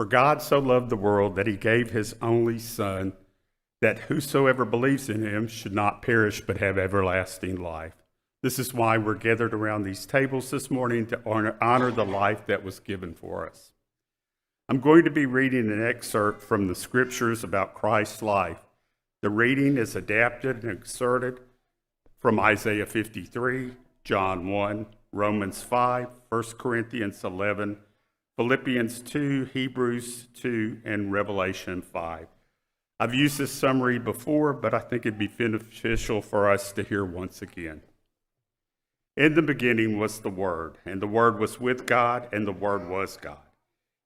For God so loved the world that he gave his only Son, that whosoever believes in him should not perish but have everlasting life. This is why we're gathered around these tables this morning, to honor the life that was given for us. I'm going to be reading an excerpt from the scriptures about Christ's life. The reading is adapted and excerpted from Isaiah 53, John 1, Romans 5, 1 Corinthians 11, Philippians 2, Hebrews 2, and Revelation 5. I've used this summary before, but I think it'd be beneficial for us to hear once again. In the beginning was the Word, and the Word was with God, and the Word was God.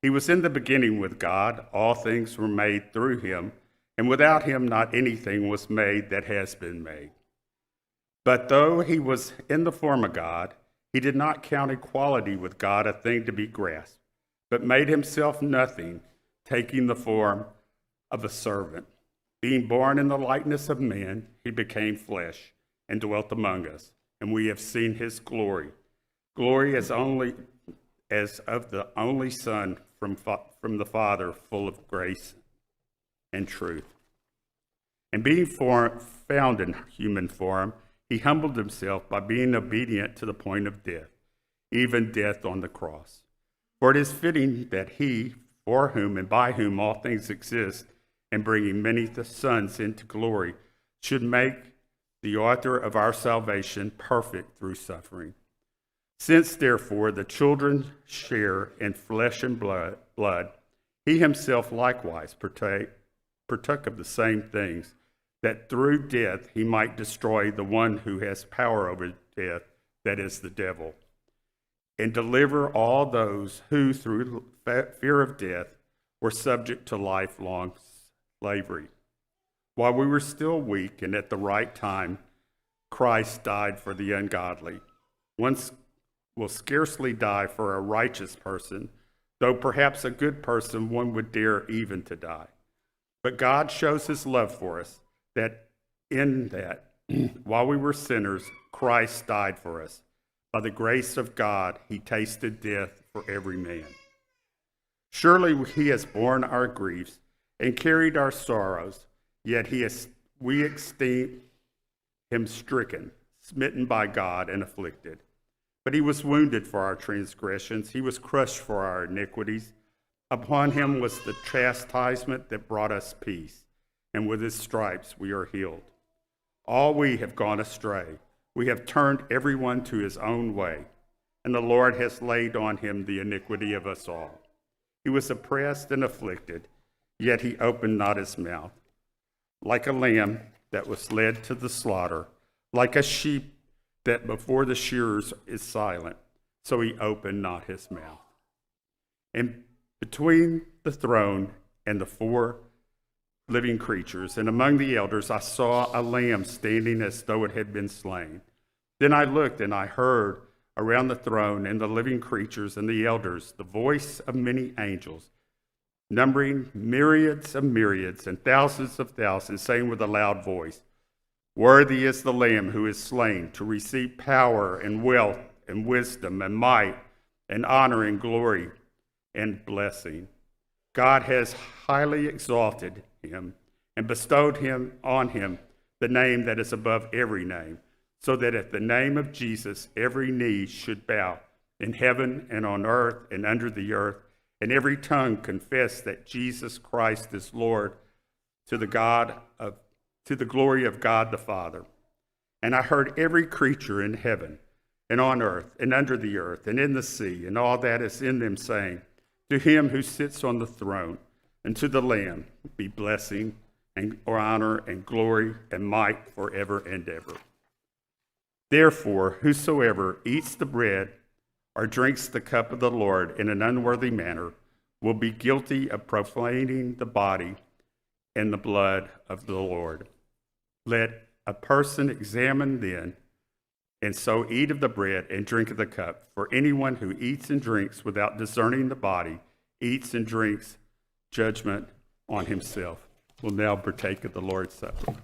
He was in the beginning with God. All things were made through him, and without him not anything was made that has been made. But though he was in the form of God, he did not count equality with God a thing to be grasped, but made himself nothing, taking the form of a servant. Being born in the likeness of men, he became flesh and dwelt among us, and we have seen his glory. Glory as of the only Son from the Father, full of grace and truth. And being found in human form, he humbled himself by being obedient to the point of death, even death on the cross. For it is fitting that he, for whom and by whom all things exist, and bringing many sons into glory, should make the author of our salvation perfect through suffering. Since, therefore, the children share in flesh and blood, he himself likewise partook of the same things, that through death he might destroy the one who has power over death, that is, the devil, and deliver all those who, through fear of death, were subject to lifelong slavery. While we were still weak and at the right time, Christ died for the ungodly. One will scarcely die for a righteous person, though perhaps a good person one would dare even to die. But God shows his love for us, that while we were sinners, Christ died for us. By the grace of God, he tasted death for every man. Surely he has borne our griefs and carried our sorrows, yet we esteem him stricken, smitten by God, and afflicted. But he was wounded for our transgressions, he was crushed for our iniquities. Upon him was the chastisement that brought us peace, and with his stripes we are healed. All we have gone astray. We have turned everyone to his own way, and the Lord has laid on him the iniquity of us all. He was oppressed and afflicted, yet he opened not his mouth. Like a lamb that was led to the slaughter, like a sheep that before the shearers is silent, so he opened not his mouth. And between the throne and the four living creatures, and among the elders, I saw a lamb standing as though it had been slain. Then I looked, and I heard around the throne and the living creatures and the elders the voice of many angels, numbering myriads of myriads and thousands of thousands, saying with a loud voice, "Worthy is the Lamb who is slain to receive power and wealth and wisdom and might and honor and glory and blessing. God has highly exalted him and bestowed on him the name that is above every name, so that at the name of Jesus every knee should bow, in heaven and on earth and under the earth, and every tongue confess that Jesus Christ is Lord, to the glory of God the Father. And I heard every creature in heaven and on earth and under the earth and in the sea and all that is in them saying, to him who sits on the throne and to the Lamb be blessing and honor and glory and might forever and ever. Therefore, whosoever eats the bread or drinks the cup of the Lord in an unworthy manner will be guilty of profaning the body and the blood of the Lord. Let a person examine then, and so eat of the bread and drink of the cup. For anyone who eats and drinks without discerning the body eats and drinks judgment on himself. We'll now partake of the Lord's Supper.